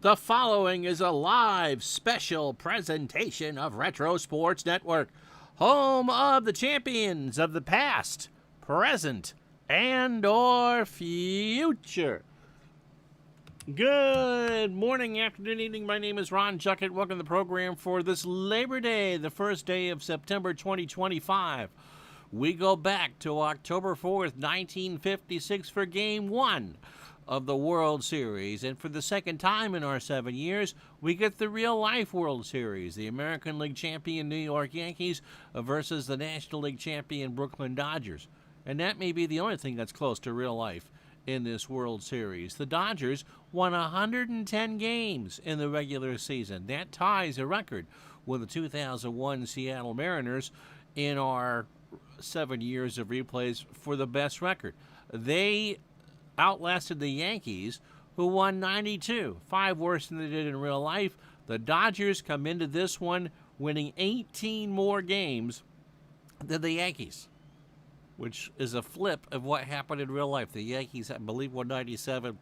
The following is a live special presentation of Retro Sports Network, home of the champions of the past, present, and or future. Good morning, afternoon, evening. My name is Ron Juckett. Welcome to the program for this Labor Day, the first day of September 2025. We go back to October 4th, 1956 for Game 1 of the World Series. And for the second time in our 7 years, we get the real-life World Series. The American League champion New York Yankees versus the National League champion Brooklyn Dodgers. And that may be the only thing that's close to real life in this World Series. The Dodgers won 110 games in the regular season. That ties a record with the 2001 Seattle Mariners in our 7 years of replays for the best record. They outlasted the Yankees, who won 92, 5 worse than they did in real life. The Dodgers come into this one winning 18 more games than the Yankees, which is a flip of what happened in real life. The Yankees, I believe, won 97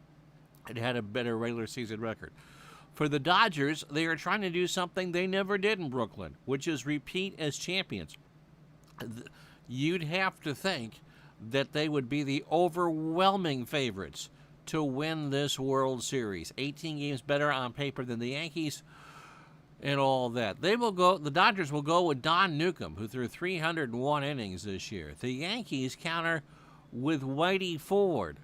and had a better regular season record. For the Dodgers, they are trying to do something they never did in Brooklyn, which is repeat as champions. You'd have to think that they would be the overwhelming favorites to win this World Series. 18 games better on paper than the Yankees and all that. The Dodgers will go with Don Newcomb, who threw 301 innings this year. The Yankees counter with Whitey Ford.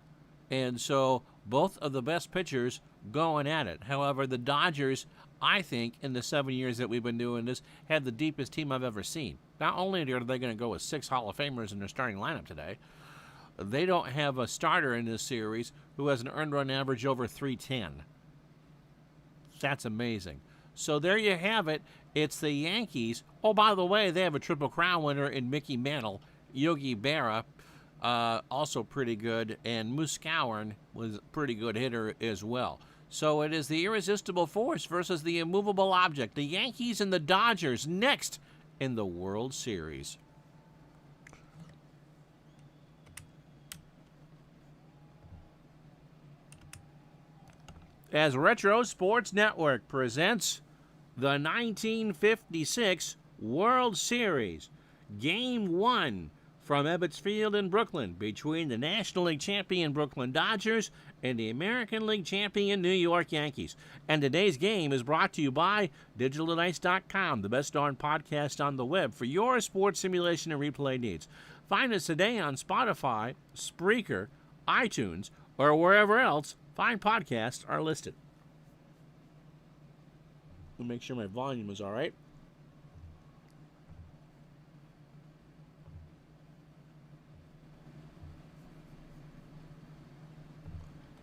And so both of the best pitchers going at it. However, the Dodgers, I think, in the 7 years that we've been doing this, have the deepest team I've ever seen. Not only are they going to go with 6 Hall of Famers in their starting lineup today, they don't have a starter in this series who has an earned run average over 310. That's amazing. So there you have it. It's the Yankees. Oh, by the way, they have a Triple Crown winner in Mickey Mantle. Yogi Berra, also pretty good, and Muscowern was a pretty good hitter as well. So it is the irresistible force versus the immovable object. The Yankees and the Dodgers next in the World Series. As Retro Sports Network presents the 1956 World Series, Game 1 from Ebbets Field in Brooklyn between the National League champion Brooklyn Dodgers and the American League champion New York Yankees. And today's game is brought to you by DigitalDice.com, the best darn podcast on the web for your sports simulation and replay needs. Find us today on Spotify, Spreaker, iTunes, or wherever else fine podcasts are listed. Let me make sure my volume is all right.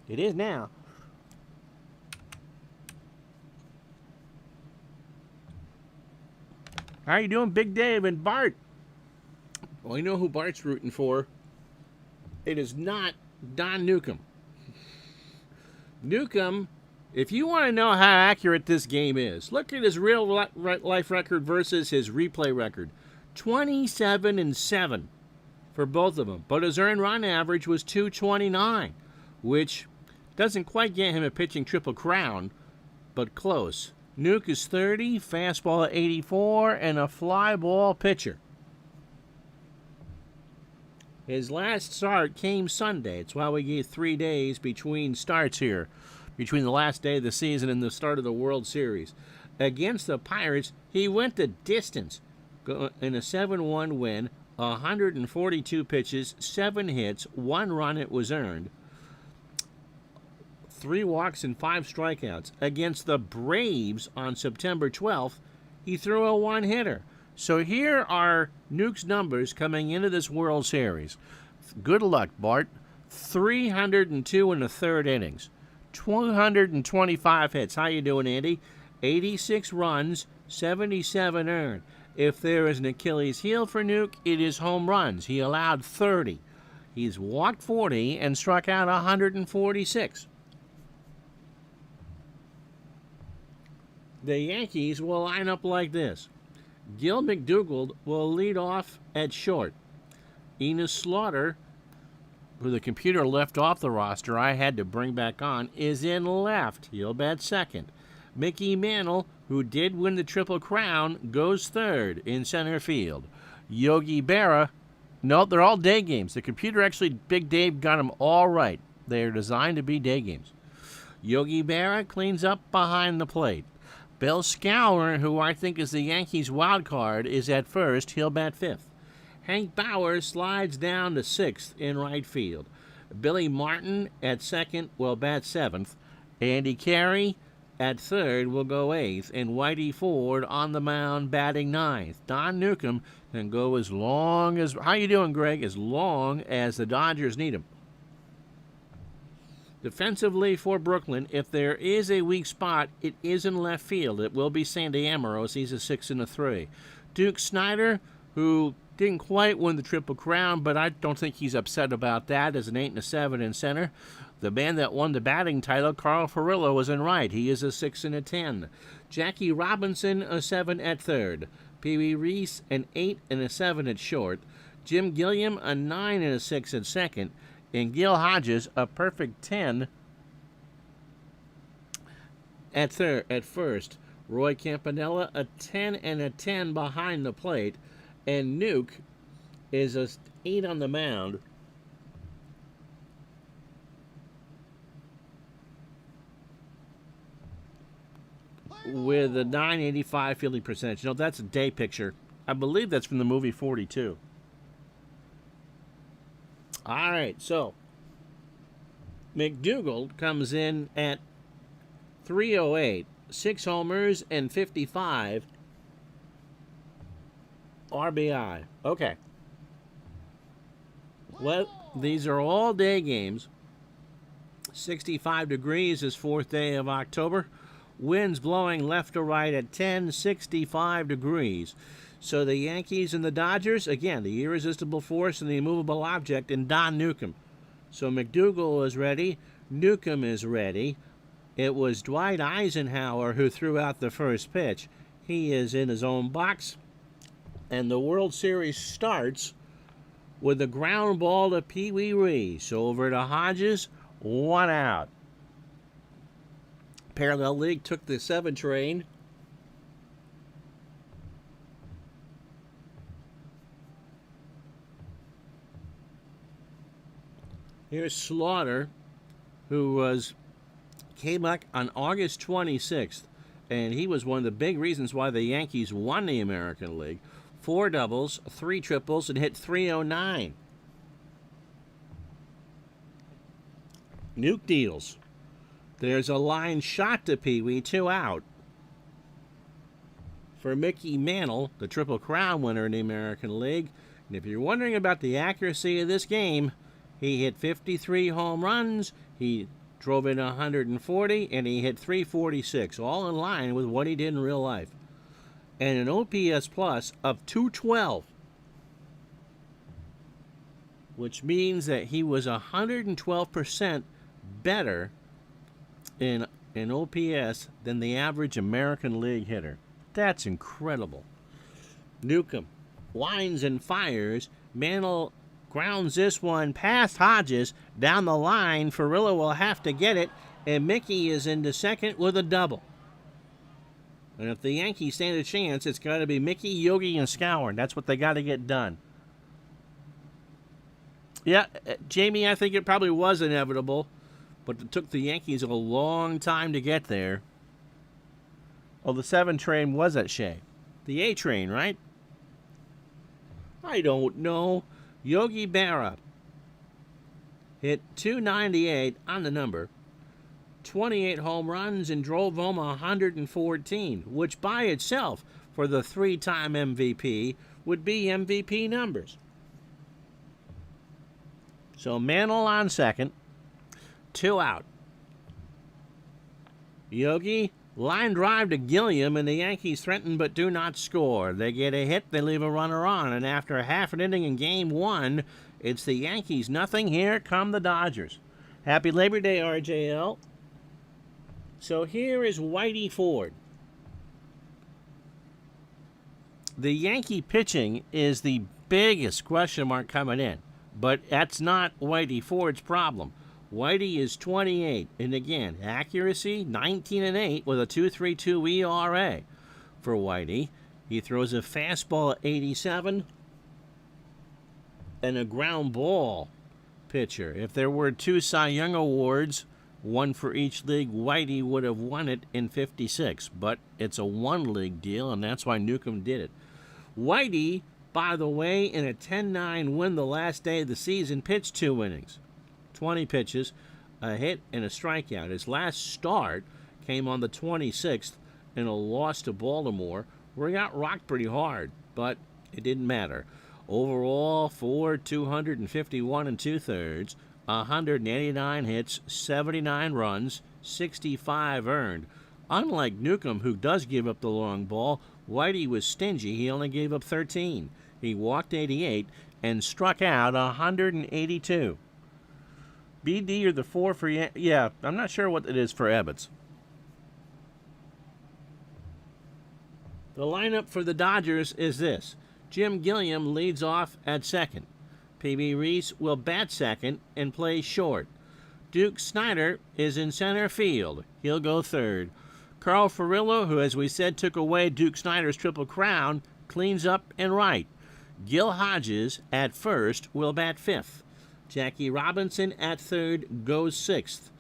It is now. How are you doing, Big Dave and Bart? Well, you know who Bart's rooting for. It is not Don Newcomb. Newcomb, if you want to know how accurate this game is, look at his real life record versus his replay record. 27-7 for both of them. But his earned run average was 229, which doesn't quite get him a pitching Triple Crown, but close. Nuke is 30, fastball at 84, and a fly ball pitcher. His last start came Sunday. It's why we gave 3 days between starts here, between the last day of the season and the start of the World Series. Against the Pirates, he went the distance in a 7-1 win, 142 pitches, 7 hits, 1 run it was earned, 3 walks and 5 strikeouts. Against the Braves on September 12th, he threw a 1-hitter. So here are Nuke's numbers coming into this World Series. Good luck, Bart. 302 in the third innings. 225 hits. How you doing, Andy? 86 runs, 77 earned. If there is an Achilles heel for Nuke, it is home runs. He allowed 30. He's walked 40 and struck out 146. The Yankees will line up like this. Gil McDougald will lead off at short. Enos Slaughter who the computer left off the roster, I had to bring back on, is in left. He'll bat second. Mickey Mantle, who did win the Triple Crown, goes third in center field. Yogi Berra, no, they're all day games. The computer actually, Big Dave got them all right. They're designed to be day games. Yogi Berra cleans up behind the plate. Bill Skowron, who I think is the Yankees' wild card, is at first. He'll bat fifth. Hank Bauer slides down to sixth in right field. Billy Martin at second will bat seventh. Andy Carey at third will go eighth. And Whitey Ford on the mound batting ninth. Don Newcomb can go as long as... How you doing, Greg? As long as the Dodgers need him. Defensively for Brooklyn, if there is a weak spot, it is in left field. It will be Sandy Amoros. He's a 6 and a 3. Duke Snider, who didn't quite win the Triple Crown, but I don't think he's upset about that, as an 8 and a 7 in center. The man that won the batting title, Carl Furillo, was in right. He is a 6 and a 10. Jackie Robinson, a 7 at third. Pee Wee Reese, an 8 and a 7 at short. Jim Gilliam, a 9 and a 6 at second. And Gil Hodges, a perfect 10 at first. Roy Campanella, a 10 and a 10 behind the plate. And Nuke is a 8 on the mound. With a 985 fielding percentage. No, that's a day picture. I believe that's from the movie 42. All right, so McDougal comes in at 308, 6 homers and 55 RBI. Okay. Well, these are all day games. 65 degrees is 4th day of October. Winds blowing left to right at 10, 65 degrees. So the Yankees and the Dodgers, again, the irresistible force and the immovable object in Don Newcomb. So McDougal is ready. Newcomb is ready. It was Dwight Eisenhower who threw out the first pitch. He is in his own box. And the World Series starts with a ground ball to Pee Wee Reese. Over to Hodges, 1 out. Parallel League took the 7 train. Here's Slaughter, who came back on August 26th, and he was one of the big reasons why the Yankees won the American League. 4 doubles, 3 triples, and hit 309. Nuke deals. There's a line shot to Pee Wee, 2 out. For Mickey Mantle, the Triple Crown winner in the American League. And if you're wondering about the accuracy of this game, he hit 53 home runs, he drove in 140, and he hit 346, all in line with what he did in real life. And an OPS plus of 212, which means that he was 112% better in OPS than the average American League hitter. That's incredible. Newcomb winds and fires. Mantle grounds this one past Hodges down the line. Furillo will have to get it, and Mickey is into second with a double. And if the Yankees stand a chance, it's got to be Mickey, Yogi, and Skowron. That's what they got to get done. Yeah, Jamie, I think it probably was inevitable, but it took the Yankees a long time to get there. Oh, the 7 train was at Shea. The A train, right? I don't know. Yogi Berra hit 298 on the number, 28 home runs, and drove home 114, which by itself, for the 3-time MVP, would be MVP numbers. So Mantle on second, 2 out. Yogi, line drive to Gilliam, and the Yankees threaten but do not score. They get a hit, they leave a runner on, and after half an inning in Game 1, it's the Yankees nothing. Here come the Dodgers. Happy Labor Day, RJL. So here is Whitey Ford. The Yankee pitching is the biggest question mark coming in. But that's not Whitey Ford's problem. Whitey is 28, and again, accuracy 19-8 with a 2.32 ERA for Whitey. He throws a fastball at 87 and a ground ball pitcher. If there were 2 Cy Young Awards, one for each league, Whitey would have won it in 56. But it's a one-league deal, and that's why Newcomb did it. Whitey, by the way, in a 10-9 win the last day of the season, pitched 2 innings, 20 pitches, a hit, and a strikeout. His last start came on the 26th in a loss to Baltimore, where he got rocked pretty hard, but it didn't matter. Overall, for 251 2/3, 189 hits, 79 runs, 65 earned. Unlike Newcomb, who does give up the long ball, Whitey was stingy. He only gave up 13. He walked 88 and struck out 182. BD or the 4 for yeah, I'm not sure what it is for Ebbets. The lineup for the Dodgers is this. Jim Gilliam leads off at second. P.B. Reese will bat second and play short. Duke Snider is in center field. He'll go third. Carl Furillo, who, as we said, took away Duke Snider's Triple Crown, cleans up and right. Gil Hodges at first will bat fifth. Jackie Robinson at third goes sixth.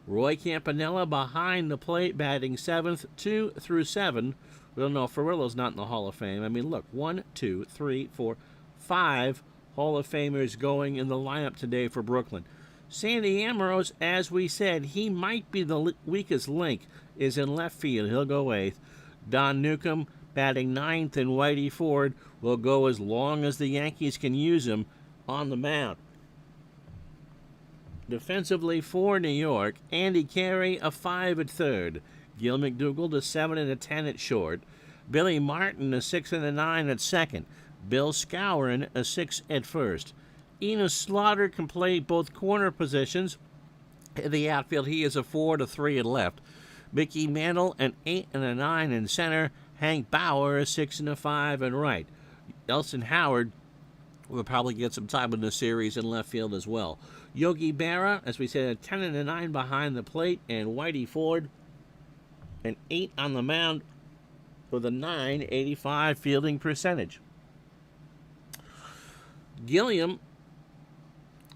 Roy Campanella behind the plate batting seventh, 2 through 7. Well, no, Furillo's not in the Hall of Fame. I mean, look, 1, 2, 3, 4, 5 Hall of Famers going in the lineup today for Brooklyn. Sandy Ambrose, as we said, he might be the weakest link, is in left field. He'll go eighth. Don Newcomb batting ninth, and Whitey Ford will go as long as the Yankees can use him on the mound. Defensively for New York, Andy Carey a 5 at third. Gil McDougald a 7 and a 10 at short. Billy Martin a 6 and a 9 at second. Bill Skowron a 6 at first. Enos Slaughter can play both corner positions. In the outfield, he is a 4 to 3 at left. Mickey Mantle an 8 and a 9 in center. Hank Bauer a 6 and a 5 in right. Elson Howard will probably get some time in the series in left field as well. Yogi Berra, as we said, a 10 and a 9 behind the plate, and Whitey Ford an 8 on the mound with a .985 fielding percentage. Gilliam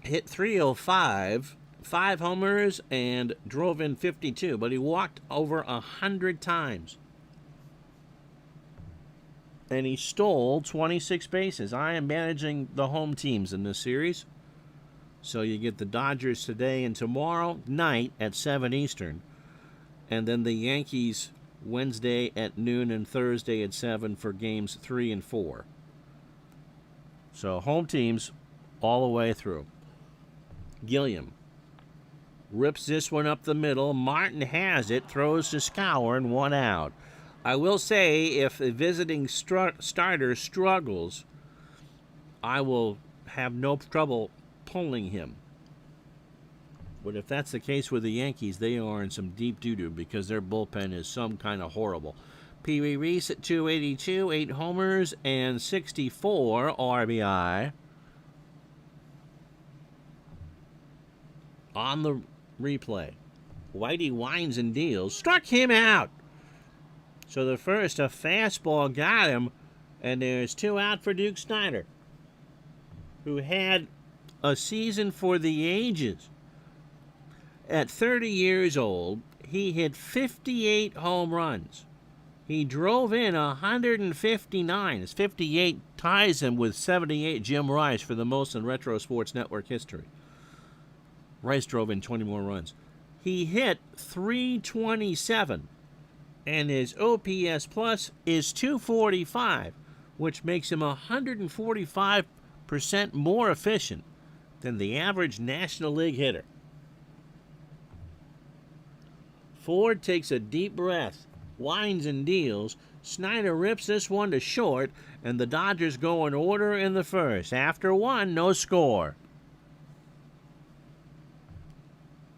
hit 305, 5 homers, and drove in 52, but he walked over 100 times. And he stole 26 bases. I am managing the home teams in this series. So you get the Dodgers today and tomorrow night at 7 Eastern. And then the Yankees Wednesday at noon and Thursday at 7 for games 3 and 4. So home teams all the way through. Gilliam rips this one up the middle. Martin has it, throws to Skowron, 1 out. I will say, if a visiting starter struggles, I will have no trouble pulling him. But if that's the case with the Yankees, they are in some deep doo-doo because their bullpen is some kind of horrible. Pee Wee Reese at 282, 8 homers, and 64 RBI. On the replay, Whitey winds and deals. Struck him out. So the first, a fastball got him, and there's 2 out for Duke Snider, who had a season for the ages. At 30 years old, he hit 58 home runs. He drove in 159. His 58 ties him with 78 Jim Rice for the most in Retro Sports Network history. Rice drove in 20 more runs. He hit 327, and his OPS plus is 245, which makes him 145% more efficient than the average National League hitter. Ford takes a deep breath, winds and deals. Snider rips this one to short, and the Dodgers go in order in the first. After 1, no score.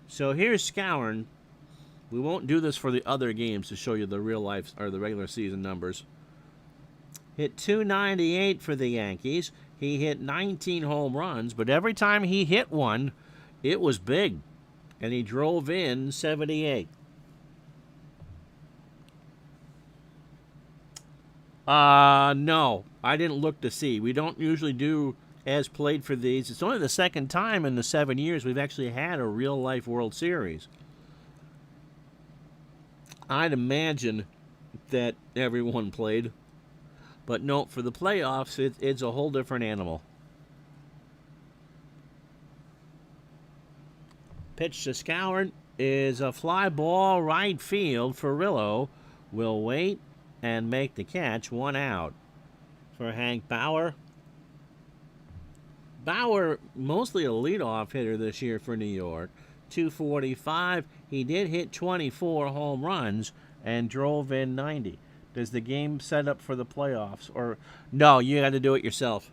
So here's Skowron. We won't do this for the other games to show you the real life or the regular season numbers. Hit 298 for the Yankees. he hit 19 home runs, but every time he hit one, it was big, and he drove in 78. No, I didn't look to see. We don't usually do as played for these. It's only the second time in the 7 years we've actually had a real-life World Series. I'd imagine that everyone played. But no, for the playoffs, it's a whole different animal. Pitch to Skowron is a fly ball right field. Furillo will wait and make the catch. 1 out for Hank Bauer. Bauer, mostly a leadoff hitter this year for New York. 245. He did hit 24 home runs and drove in 90. Does the game set up for the playoffs? Or no, you got to do it yourself.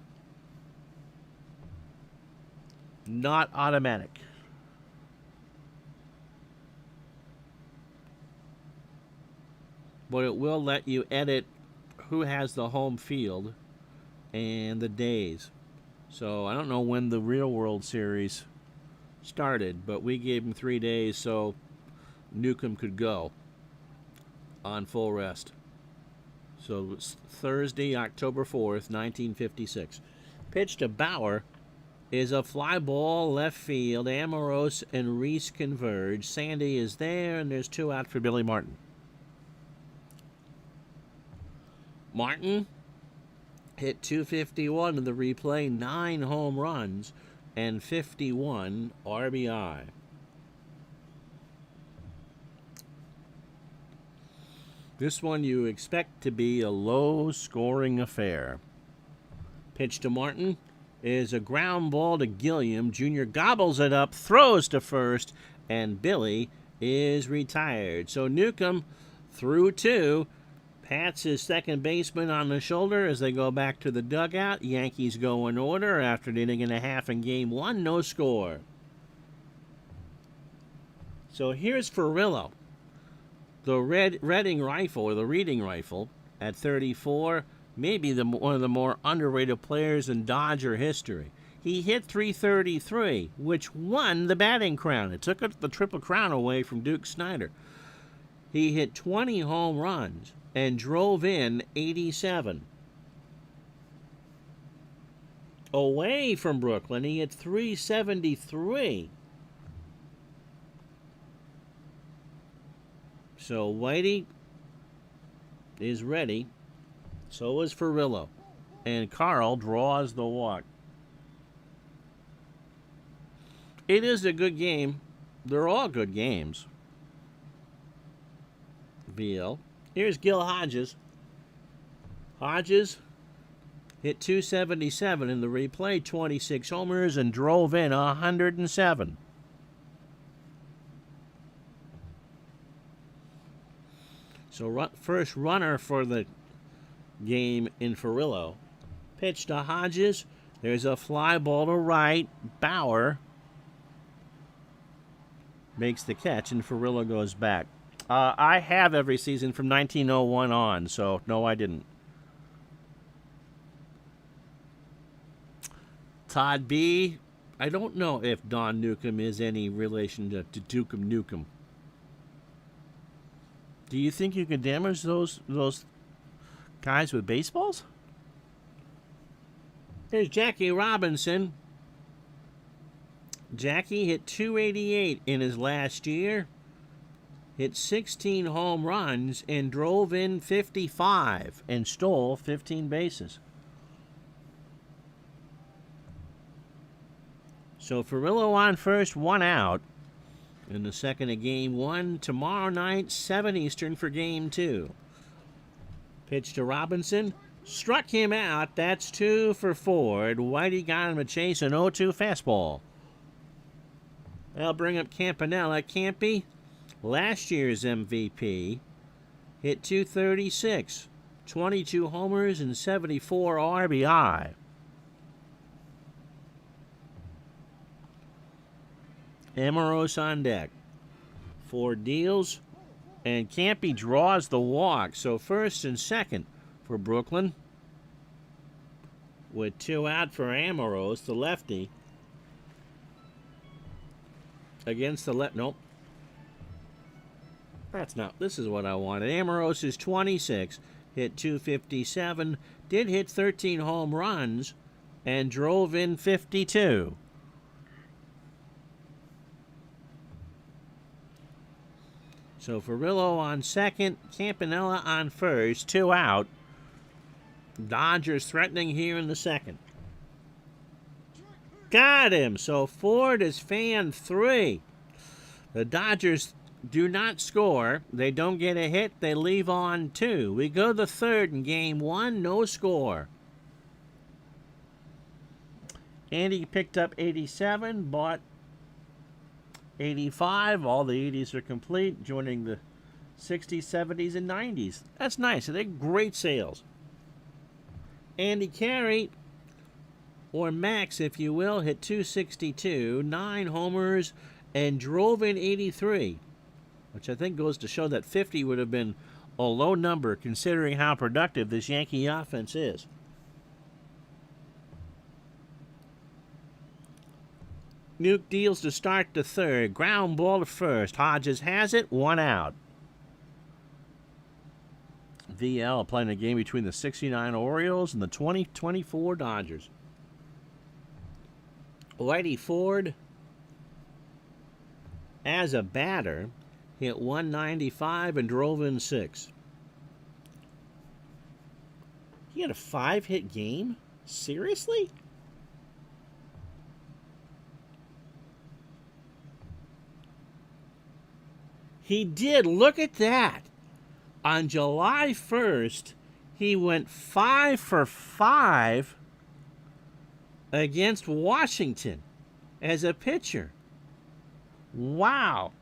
Not automatic. But it will let you edit who has the home field and the days. So I don't know when the real World Series started, but we gave him 3 days so Newcomb could go on full rest. So it's Thursday, October 4th, 1956. Pitch to Bauer is a fly ball left field. Amoros and Reese converge. Sandy is there, and there's 2 out for Billy Martin. Martin hit 251 in the replay, 9 home runs, and 51 RBI. This one you expect to be a low-scoring affair. Pitch to Martin is a ground ball to Gilliam. Jr. gobbles it up, throws to first, and Billy is retired. So Newcomb through 2. Pats his second baseman on the shoulder as they go back to the dugout. Yankees go in order after an inning and a half in game 1. No score. So here's Furillo. The Reading rifle, or the Reading rifle, at 34, maybe one of the more underrated players in Dodger history. He hit 333, which won the batting crown. It took the Triple Crown away from Duke Snider. He hit 20 home runs and drove in 87. Away from Brooklyn, he hit 373. So Whitey is ready. So is Furillo. And Carl draws the walk. It is a good game. They're all good games. VL. Here's Gil Hodges. Hodges hit 277 in the replay, 26 homers, and drove in 107. So first runner for the game in Furillo. Pitch to Hodges. There's a fly ball to right. Bauer makes the catch, and Furillo goes back. I have every season from 1901 on, so no, I didn't. Todd B. I don't know if Don Newcomb is any relation to Dukem Nukem. Do you think you can damage those guys with baseballs? Here's Jackie Robinson. Jackie hit 288 in his last year. Hit 16 home runs and drove in 55 and stole 15 bases. So Furillo on first, 1 out. In the second of game 1, tomorrow night, 7 Eastern for game 2. Pitch to Robinson. Struck him out. That's 2 for Ford. Whitey got him a chase, an 0-2 fastball. They'll bring up Campanella. Campy, last year's MVP, hit 236. 22 homers and 74 RBI. Amoros on deck. 4 deals, and Campy draws the walk. So first and second for Brooklyn. with 2 out for Amorose, the lefty. Against the left. Nope. That's not. This is what I wanted. Amorose is 26. Hit 257. Did hit 13 home runs and drove in 52. So Furillo on second, Campanella on first, 2 out. Dodgers threatening here in the second. Got him. So Ford is fan 3. The Dodgers do not score. They don't get a hit. They leave on 2. We go to the third in game 1. No score. Andy picked up 87. Bought 85. All the 80s are complete. Joining the 60s, 70s, and 90s. That's nice. They're great sales. Andy Carey, or Max, if you will, hit 262, 9 homers, and drove in 83, which I think goes to show that 50 would have been a low number considering how productive this Yankee offense is. Nuke deals to start the third. Ground ball to first. Hodges has it. 1 out. VL playing a game between the 69 Orioles and the 2024 Dodgers. Whitey Ford, as a batter, hit 195 and drove in 6. He had a 5-hit game? Seriously? He did. Look at that. On July 1st, he went 5 for 5 against Washington as a pitcher. Wow.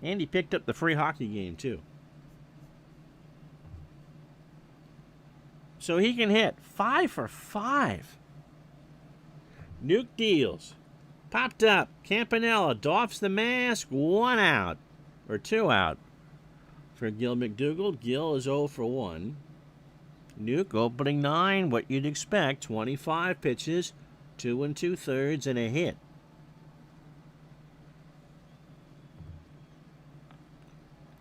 And he picked up the free hockey game, too. So he can hit 5 for 5. Nuke deals. Popped up. Campanella doffs the mask. 1 out. Or 2 out. For Gil McDougall, Gil is 0 for 1. Nuke opening 9, what you'd expect, 25 pitches, 2 2/3, and a hit.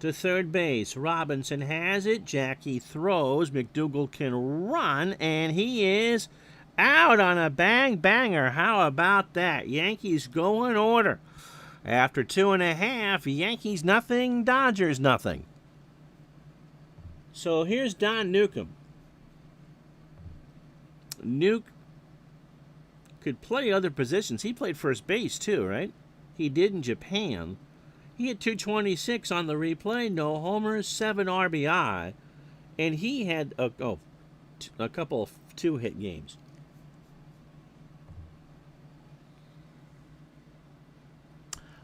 To third base, Robinson has it. Jackie throws. McDougall can run, and he is out on a bang-banger. How about that? Yankees go in order. After 2.5, Yankees nothing, Dodgers nothing. So here's Don Newcomb. Nuke could play other positions. He played first base too, right? He did in Japan. He had 226 on the replay, no homers, 7 RBI, and he had a couple of 2-hit games.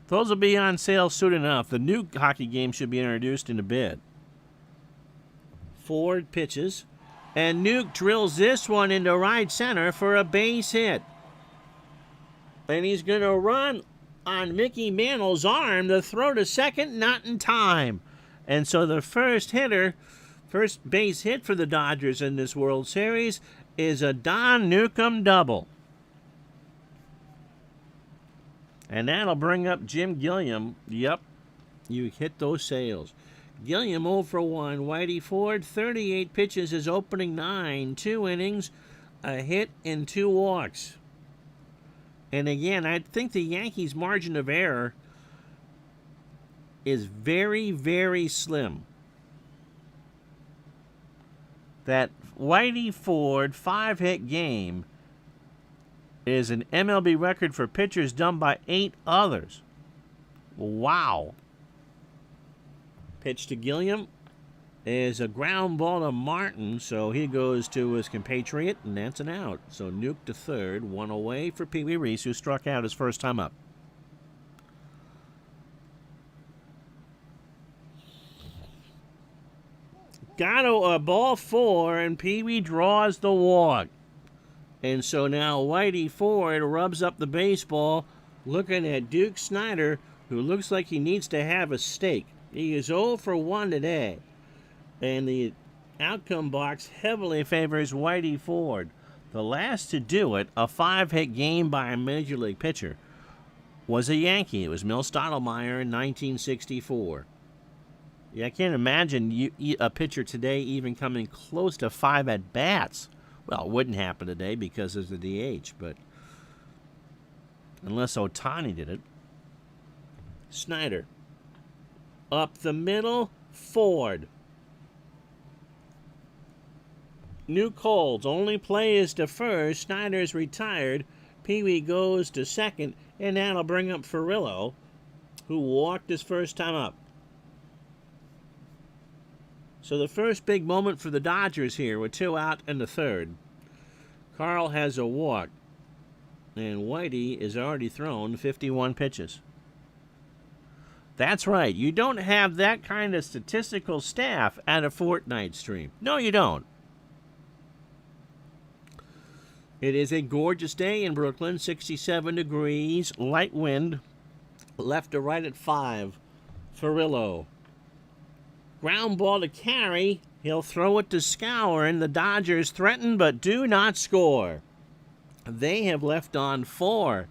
Those will be on sale soon enough. The new hockey game should be introduced in a bit. Ford pitches, and Nuke drills this one into right center for a base hit. And he's going to run on Mickey Mantle's arm. The throw to second, not in time. And so the first base hit for the Dodgers in this World Series is a Don Newcomb double. And that'll bring up Jim Gilliam. Yep, you hit those sales. Gilliam 0 for 1. Whitey Ford, 38 pitches, his opening 9. 2 innings, a hit, and 2 walks. And again, I think the Yankees' margin of error is very, very slim. That Whitey Ford 5-hit game is an MLB record for pitchers done by 8 others. Wow. Pitch to Gilliam is a ground ball to Martin, so he goes to his compatriot, and that's an out. So Nuke to third, 1 away for Pee Wee Reese, who struck out his first time up. Got a ball 4, and Pee Wee draws the walk. And so now Whitey Ford rubs up the baseball, looking at Duke Snider, who looks like he needs to have a steak. He is 0 for 1 today. And the outcome box heavily favors Whitey Ford. The last to do it, a 5-hit game by a major league pitcher, was a Yankee. It was Mil Stottlemyre in 1964. Yeah, I can't imagine a pitcher today even coming close to 5 at-bats. Well, it wouldn't happen today because of the DH, but unless Ohtani did it. Snyder. Up the middle, Ford. New Colds. Only play is to first. Snyder's retired. Pee Wee goes to second, and that'll bring up Furillo, who walked his first time up. So the first big moment for the Dodgers here with 2 out in the third. Carl has a walk, and Whitey is already thrown 51 pitches. That's right. You don't have that kind of statistical staff at a Fortnite stream. No, you don't. It is a gorgeous day in Brooklyn, 67 degrees, light wind, left to right at 5. Furillo. Ground ball to Carey. He'll throw it to Skowron. The Dodgers threaten but do not score. They have left on 4.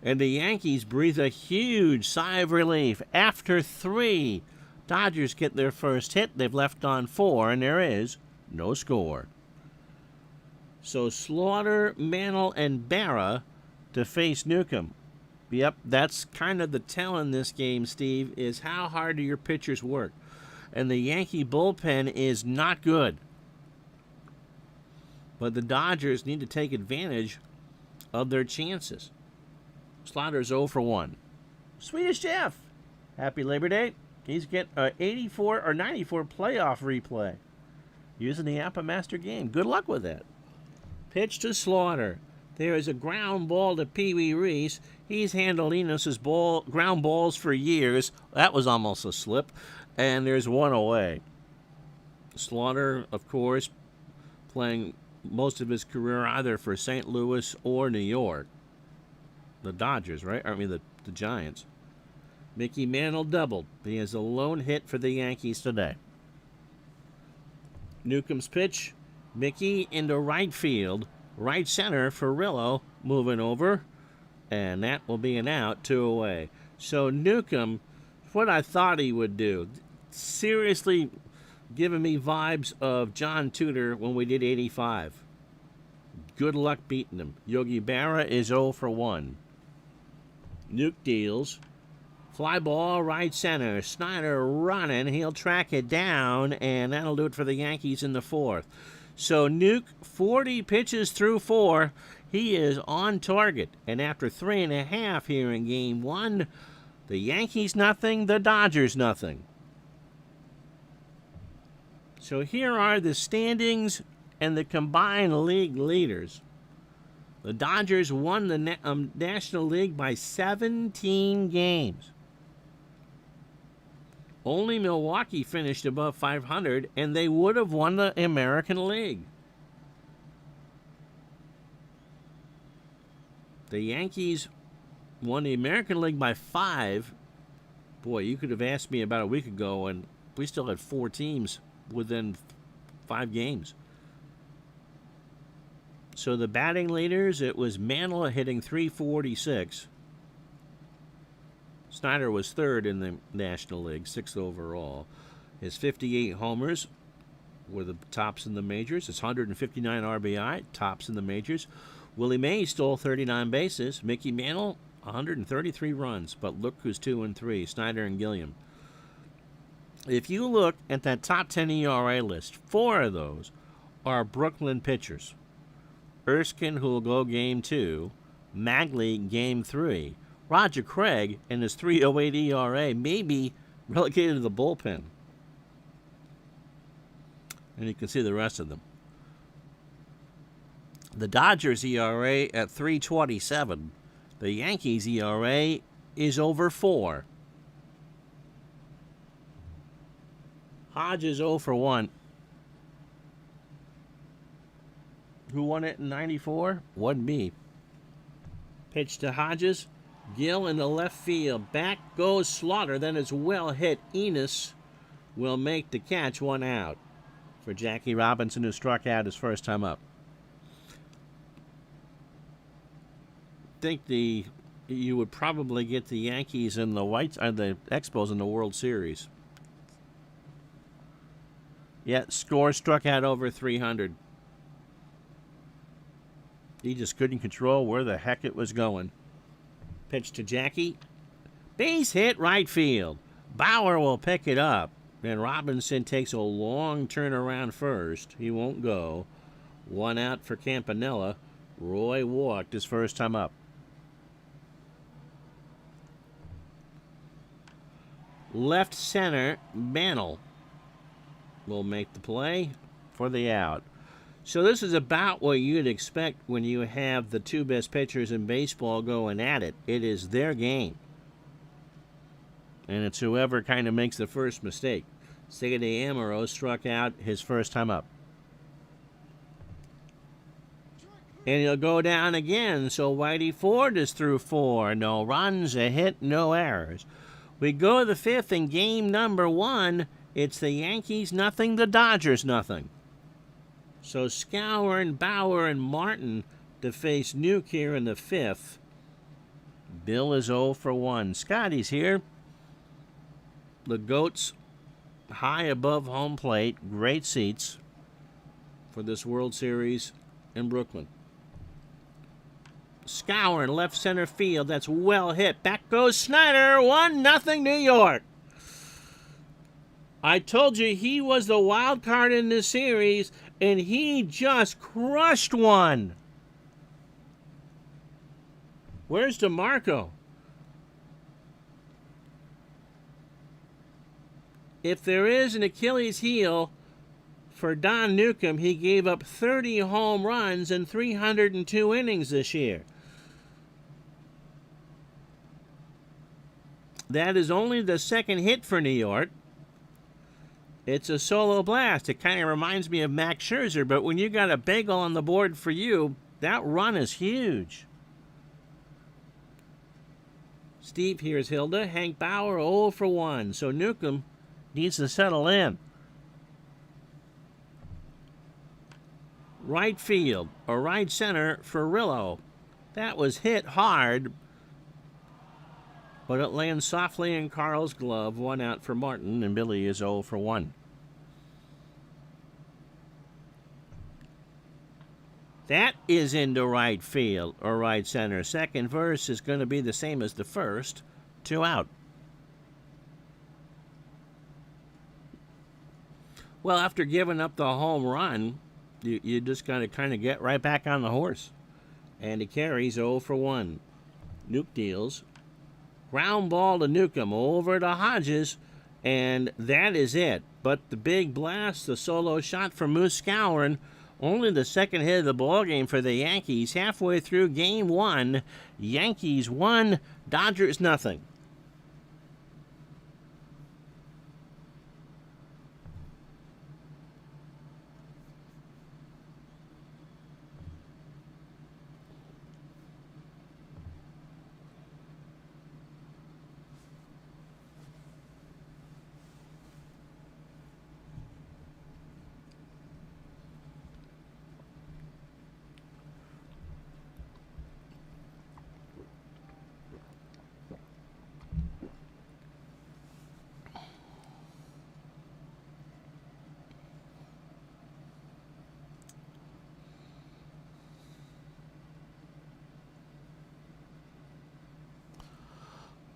And the Yankees breathe a huge sigh of relief. After 3, Dodgers get their first hit. They've left on 4, and there is no score. So Slaughter, Mantle, and Berra to face Newcomb. Yep, that's kind of the tell in this game, Steve, is how hard do your pitchers work. And the Yankee bullpen is not good. But the Dodgers need to take advantage of their chances. Slaughter's 0 for 1. Swedish Jeff, happy Labor Day. He's getting an 84 or 94 playoff replay using the Appa Master game. Good luck with that. Pitch to Slaughter. There is a ground ball to Pee Wee Reese. He's handled Enos's ground balls for years. That was almost a slip. And there's 1 away. Slaughter, of course, playing most of his career either for St. Louis or New York. The Dodgers, right? The Giants. Mickey Mantle doubled. He has a lone hit for the Yankees today. Newcomb's pitch. Mickey into right field. Right center, Furillo moving over. And that will be an out, 2 away. So Newcomb, what I thought he would do. Seriously giving me vibes of John Tudor when we did 85. Good luck beating him. Yogi Berra is 0 for 1. Nuke deals. Fly ball right center. Snyder running. He'll track it down, and that'll do it for the Yankees in the 4th. So Nuke, 40 pitches through 4. He is on target. And after 3.5 here in Game 1, the Yankees nothing, the Dodgers nothing. So here are the standings and the combined league leaders. The Dodgers won the National League by 17 games. Only Milwaukee finished above 500, and they would have won the American League. The Yankees won the American League by 5. Boy, you could have asked me about a week ago, and we still had 4 teams within 5 games. So the batting leaders, it was Mantle hitting .346. Snyder was 3rd in the National League, 6th overall. His 58 homers were the tops in the majors. His 159 RBI, tops in the majors. Willie Mays stole 39 bases. Mickey Mantle, 133 runs. But look who's 2 and 3, Snyder and Gilliam. If you look at that top 10 ERA list, 4 of those are Brooklyn pitchers. Erskine, who will go Game 2. Magley, Game 3. Roger Craig, in his 3.08 ERA, may be relegated to the bullpen. And you can see the rest of them. The Dodgers' ERA at 3.27. The Yankees' ERA is over 4. Hodges 0 for 1. Who won it in 94? Wasn't me. Pitch to Hodges. Gill in the left field. Back goes Slaughter. Then it's well hit. Enos will make the catch, 1 out. For Jackie Robinson, who struck out his first time up. think you would probably get the Yankees and the the Expos in the World Series. Yeah, score struck out over 300. He just couldn't control where the heck it was going. Pitch to Jackie. Base hit right field. Bauer will pick it up. And Robinson takes a long turn around first. He won't go. One out for Campanella. Roy walked his first time up. Left center, Mantle will make the play for the out. So this is about what you'd expect when you have the two best pitchers in baseball going at it. It is their game. And it's whoever kind of makes the first mistake. Sega de Amaro struck out his first time up. And he'll go down again, so Whitey Ford is through 4. No runs, a hit, no errors. We go to the 5th in game number 1. It's the Yankees nothing, the Dodgers nothing. So Skowron, Bauer, and Martin to face Nuke here in the 5th. Bill is 0 for 1. Scotty's here. The Goats high above home plate. Great seats for this World Series in Brooklyn. Skowron, left center field. That's well hit. Back goes Snyder. 1-0 New York. I told you he was the wild card in this series, and he just crushed one. Where's DeMarco? If there is an Achilles heel for Don Newcomb, he gave up 30 home runs in 302 innings this year. That is only the second hit for New York. It's a solo blast. It kind of reminds me of Max Scherzer, but when you got a bagel on the board for you, that run is huge. Steve here's Hilda. Hank Bauer 0 for 1. So Newcomb needs to settle in. Right field or right center for Rillo. That was hit hard, but it lands softly in Carl's glove. 1 out for Martin, and Billy is 0 for 1. That is into right field or right center. Second verse is going to be the same as the first. 2 out. Well, after giving up the home run, you just got to kind of get right back on the horse. And he carries 0 for 1. Nuke deals. Ground ball to Newcomb over to Hodges, and that is it. But the big blast, the solo shot from Moose Skowron, only the second hit of the ballgame for the Yankees. Halfway through game 1, Yankees 1, Dodgers nothing.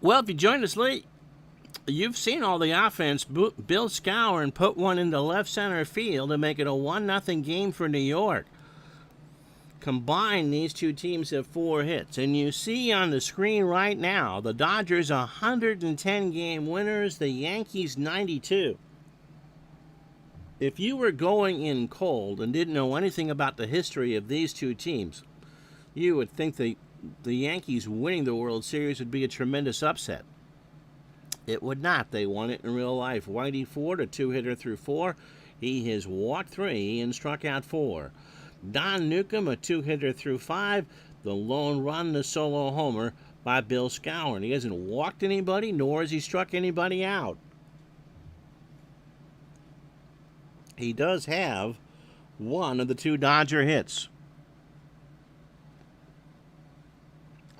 Well, if you joined us late, you've seen all the offense. Bill Skowron put one into left center field to make it a 1-0 game for New York. Combined, these two teams have 4 hits. And you see on the screen right now, the Dodgers 110 game winners, the Yankees 92. If you were going in cold and didn't know anything about the history of these two teams, you would think the Yankees winning the World Series would be a tremendous upset. It would not. They won it in real life. Whitey Ford, a 2-hitter through 4. He has walked 3 and struck out 4. Don Newcomb, a 2-hitter through 5. The lone run, the solo homer by Bill Skowron. He hasn't walked anybody, nor has he struck anybody out. He does have one of the 2 Dodger hits.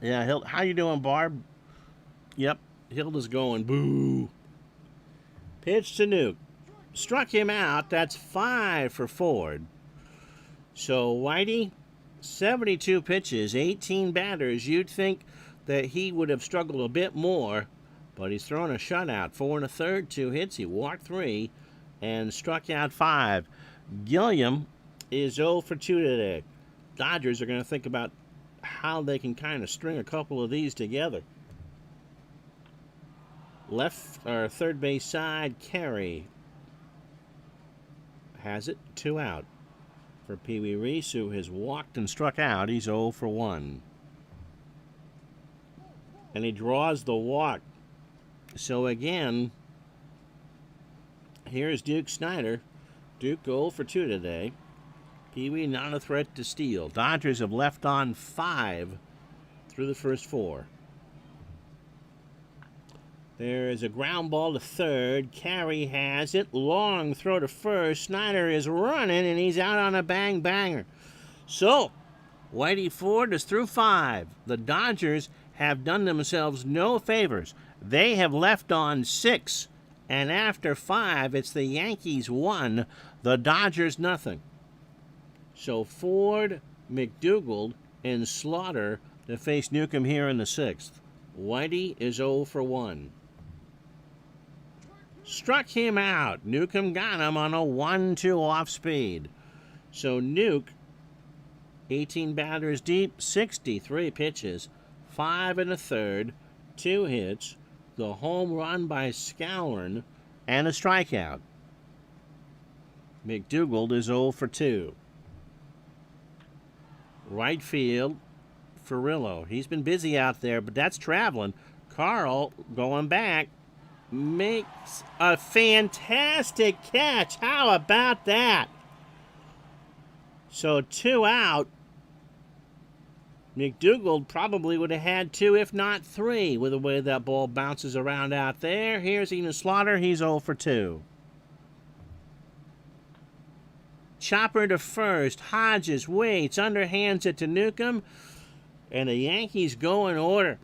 Yeah, how you doing, Barb? Yep, Hilda's going, boo. Pitch to Nuke. Struck him out. That's 5 for Ford. So, Whitey, 72 pitches, 18 batters. You'd think that he would have struggled a bit more, but he's thrown a shutout. 4 1/3, 2 hits. He walked 3 and struck out 5. Gilliam is 0 for 2 today. Dodgers are going to think about how they can kind of string a couple of these together. Left or third base side, Carey has it, 2 out. For Pee Wee Reese, who has walked and struck out, he's 0 for 1. And he draws the walk. So again, here's Duke Snider. Duke 0 for 2 today. Pee Wee not a threat to steal. Dodgers have left on 5 through the first 4. There is a ground ball to third. Carey has it. Long throw to first. Snider is running, and he's out on a bang-banger. So, Whitey Ford is through 5. The Dodgers have done themselves no favors. They have left on 6. And after 5, it's the Yankees 1, the Dodgers nothing. So Ford, McDougald, and Slaughter to face Newcomb here in the 6th. Whitey is 0 for 1. Struck him out. Newcomb got him on a 1-2 off speed. So Nuke, 18 batters deep, 63 pitches, 5 1/3, 2 hits, the home run by Scourin, and a strikeout. McDougald is 0 for 2. Right field, Furillo. He's been busy out there, but that's traveling. Carl going back. Makes a fantastic catch. How about that? So 2 out. McDougald probably would have had 2, if not 3, with the way that ball bounces around out there. Here's Enos Slaughter. He's 0 for 2. Chopper to first. Hodges waits, underhands it to Newcomb, and the Yankees go in order.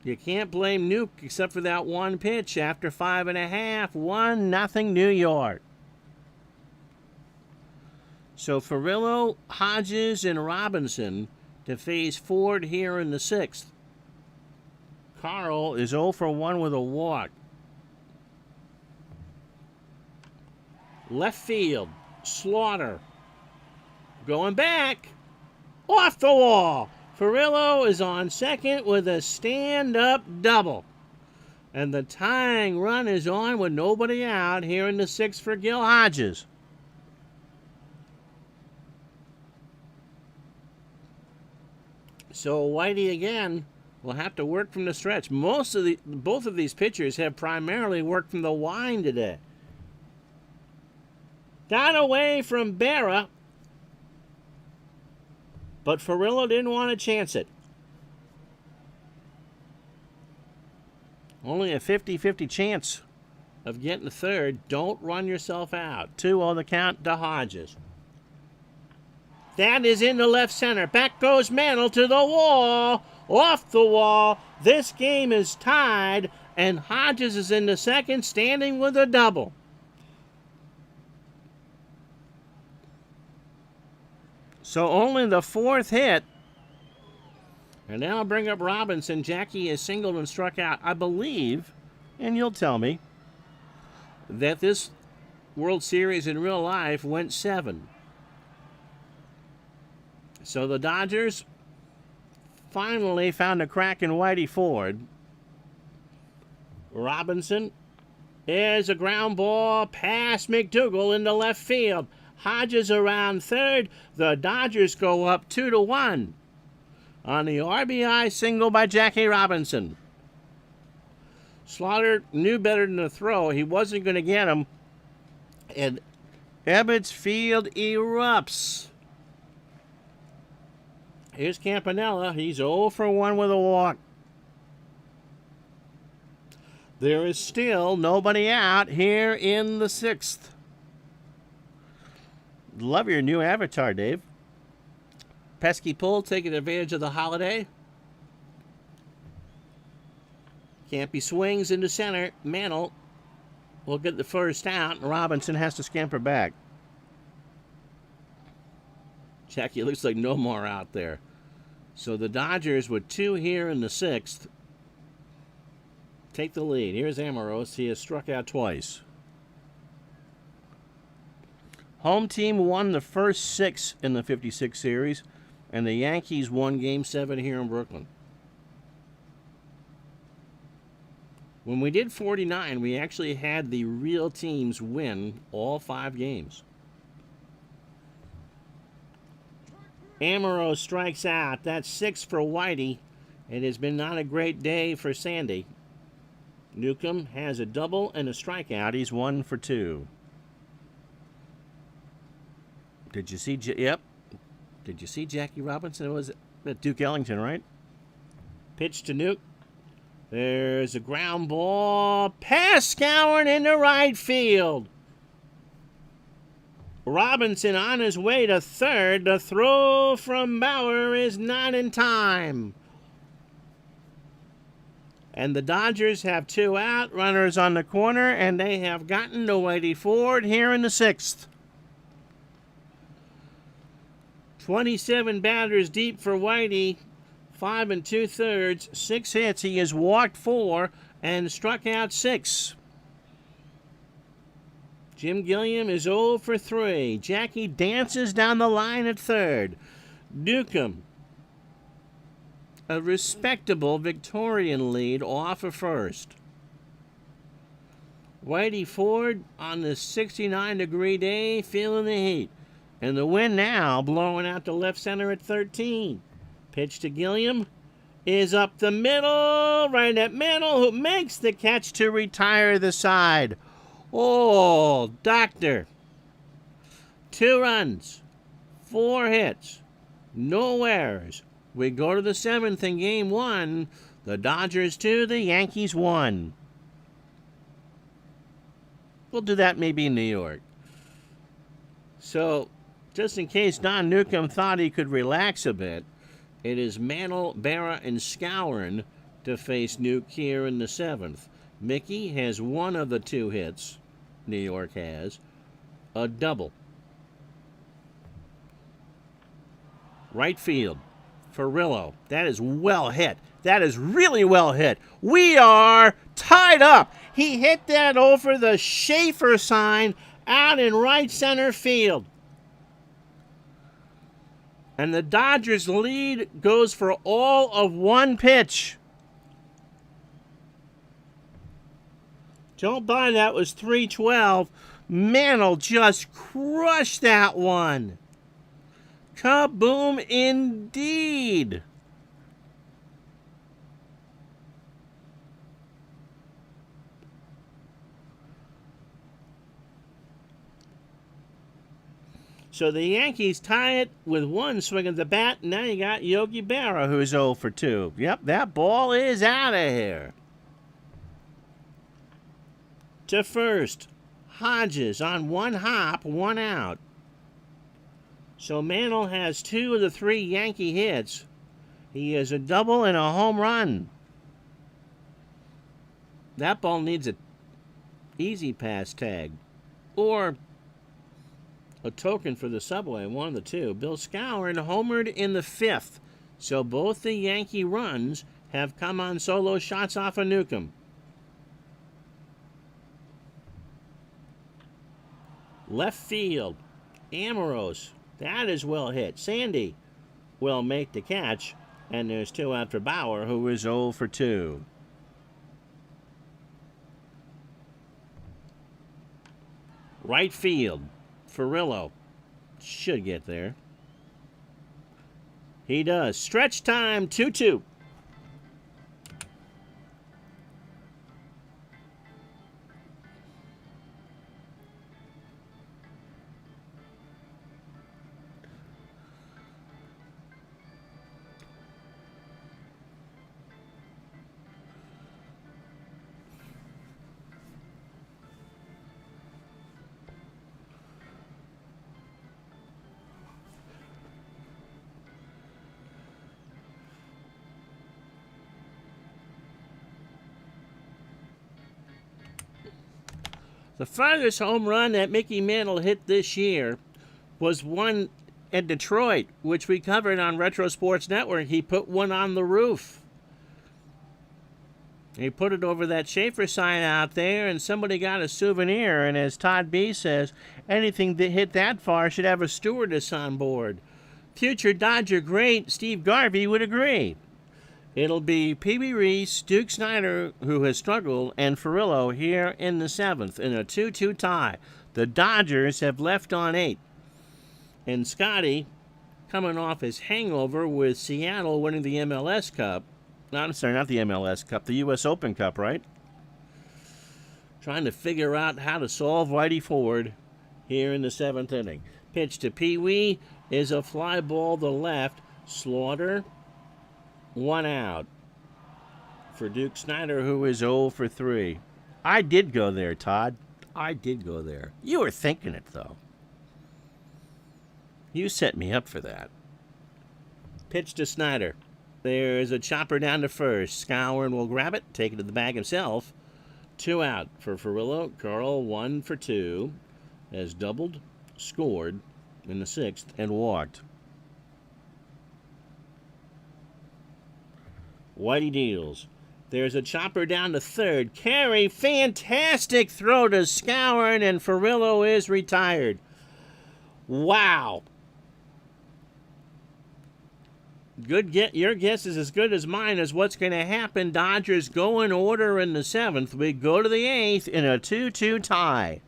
You can't blame Nuke except for that one pitch after 5 1/2. 1-0 New York. So Furillo, Hodges, and Robinson to face Ford here in the 6th. Carl is 0 for 1 with a walk. Left field, Slaughter. Going back. Off the wall. Furillo is on second with a stand-up double. And the tying run is on with nobody out here in the 6th for Gil Hodges. So Whitey again will have to work from the stretch. Both of these pitchers have primarily worked from the line today. Got away from Berra, but Furillo didn't want to chance it. Only a 50-50 chance of getting the third. Don't run yourself out. 2 on the count to Hodges. That is into left center. Back goes Mantle to the wall. Off the wall. This game is tied, and Hodges is in the second, standing with a double. So only the 4th hit. And now I'll bring up Robinson. Jackie has singled and struck out. I believe, and you'll tell me, that this World Series in real life went 7. So the Dodgers finally found a crack in Whitey Ford. Robinson is a ground ball past McDougald into left field. Hodges around third. The Dodgers go up 2-1 on the RBI single by Jackie Robinson. Slaughter knew better than to throw. He wasn't going to get him. And Ebbets Field erupts. Here's Campanella. He's 0 for 1 with a walk. There is still nobody out here in the 6th. Love your new avatar, Dave. Pesky Pull taking advantage of the holiday. Campy swings into center. Mantle will get the first out, and Robinson has to scamper back. Jackie, looks like no more out there. So the Dodgers with 2 here in the 6th take the lead. Here's Amorose. He has struck out twice. Home team won the first 6 in the 56 series, and the Yankees won Game 7 here in Brooklyn. When we did 49, we actually had the real teams win all 5 games. Amorose strikes out. That's 6 for Whitey. It has been not a great day for Sandy. Newcomb has a double and a strikeout. He's 1 for 2. Did you see? Yep. Did you see Jackie Robinson? It was Duke Ellington, right? Pitch to Nuke. There's a ground ball. Pass scouring into right field. Robinson on his way to third. The throw from Bauer is not in time. And the Dodgers have 2 out. Runners on the corner, and they have gotten to Whitey Ford here in the 6th. 27 batters deep for Whitey. 5 2/3, 6 hits. He has walked 4 and struck out 6. Jim Gilliam is 0 for 3. Jackie dances down the line at third. Newcomb, a respectable Victorian lead off of first. Whitey Ford on the 69-degree day, feeling the heat. And the wind now blowing out to left center at 13. Pitch to Gilliam is up the middle, right at middle, who makes the catch to retire the side. Oh, Doctor. 2 runs, 4 hits, no errors. We go to the 7th in Game 1. The Dodgers 2, the Yankees 1. We'll do that maybe in New York. So, just in case Don Newcomb thought he could relax a bit, it is Mantle, Berra, and Skowron to face Nuke here in the 7th. Mickey has 1 of the 2 hits. New York has a double. Right field, Furillo. That is well hit. That is really well hit. We are tied up. He hit that over the Schaefer sign out in right center field. And the Dodgers' lead goes for all of 1 pitch. Don't buy that was 312. Mantle just crushed that one. Kaboom indeed. So the Yankees tie it with 1 swing of the bat. Now you got Yogi Berra, who's 0 for 2. Yep, that ball is out of here. To first, Hodges on 1 hop, 1 out. So Mantle has 2 of the 3 Yankee hits. He has a double and a home run. That ball needs an easy pass tag or a token for the subway, 1 of the 2. Bill Skowron homered in the 5th. So both the Yankee runs have come on solo shots off of Newcomb. Left field, Amorose. That is well hit. Sandy will make the catch, and there's 2 out for Bauer, who is 0 for 2. Right field, Furillo should get there. He does. Stretch time, 2-2. The farthest home run that Mickey Mantle hit this year was one in Detroit, which we covered on Retro Sports Network. He put one on the roof. He put it over that Schaefer sign out there, and somebody got a souvenir. And as Todd B says, anything that hit that far should have a stewardess on board. Future Dodger great Steve Garvey would agree. It'll be Pee Wee Reese, Duke Snider, who has struggled, and Ferrillo here in the 7th in a 2-2 tie. The Dodgers have left on 8. And Scotty, coming off his hangover with Seattle winning the MLS Cup. No, I'm sorry, not the MLS Cup, the U.S. Open Cup, right? Trying to figure out how to solve Whitey Ford here in the 7th inning. Pitch to Pee Wee is a fly ball to left. Slaughter, 1 out for Duke Snider, who is 0 for 3. I did go there, Todd. I did go there. You were thinking it, though. You set me up for that. Pitch to Snider. There's a chopper down to first. Scowen will grab it, take it to the bag himself. 2 out for Ferrillo. Carl, 1 for 2. Has doubled, scored in the 6th, and walked. Whitey deals. There's a chopper down to third. Carey, fantastic throw to Scowen, and Ferrillo is retired. Wow. Your guess is as good as mine as what's going to happen. Dodgers go in order in the 7th. We go to the 8th in a 2-2 tie.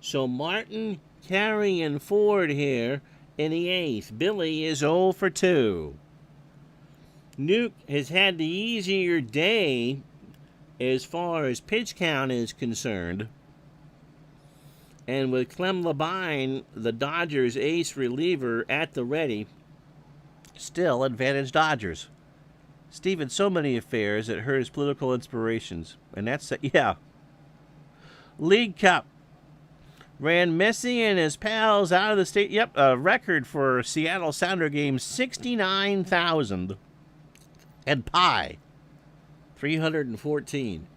So Martin, Carey, and Ford here in the 8th. Billy is 0 for 2. Nuke has had the easier day as far as pitch count is concerned. And with Clem Labine, the Dodgers ace reliever, at the ready, still advantage Dodgers. Stephen, so many affairs that hurt his political inspirations. And that's, yeah. League Cup. Ran Messi and his pals out of the state. Yep, a record for Seattle Sounder games, 69,000. And pie, 314.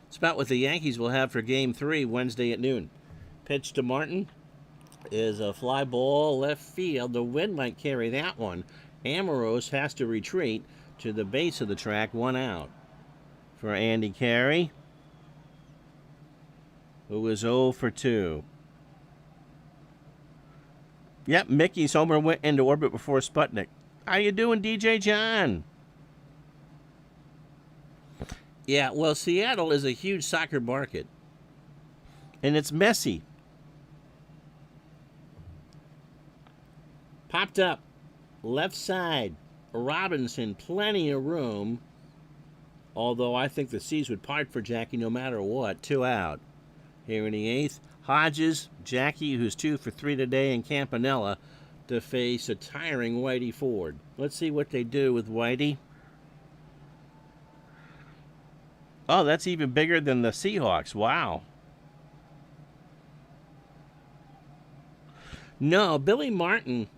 It's about what the Yankees will have for Game 3 Wednesday at noon. Pitch to Martin is a fly ball left field. The wind might carry that one. Amoros has to retreat to the base of the track, 1 out for Andy Carey, who was 0 for 2. Yep, Mickey's homer went into orbit before Sputnik. How you doing, DJ John? Yeah, well, Seattle is a huge soccer market, and it's messy. Popped up. Left side, Robinson, plenty of room. Although I think the seas would part for Jackie no matter what. 2 out. Here in the 8th, Hodges, Jackie, who's 2 for 3 today, and Campanella to face a tiring Whitey Ford. Let's see what they do with Whitey. Oh, that's even bigger than the Seahawks. Wow. No, Billy Martin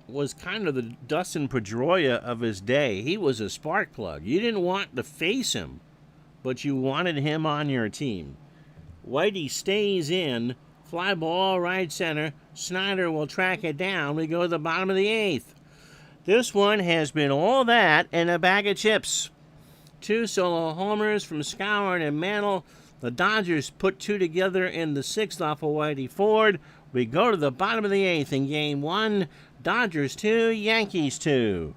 was kind of the Dustin Pedroia of his day. He was a spark plug. You didn't want to face him, but you wanted him on your team. Whitey stays in. Fly ball right center. Snider will track it down. We go to the bottom of the 8th. This one has been all that and a bag of chips. 2 solo homers from Scowen and Mantle. The Dodgers put 2 together in the 6th off of Whitey Ford. We go to the bottom of the 8th in Game 1. Dodgers 2, Yankees 2.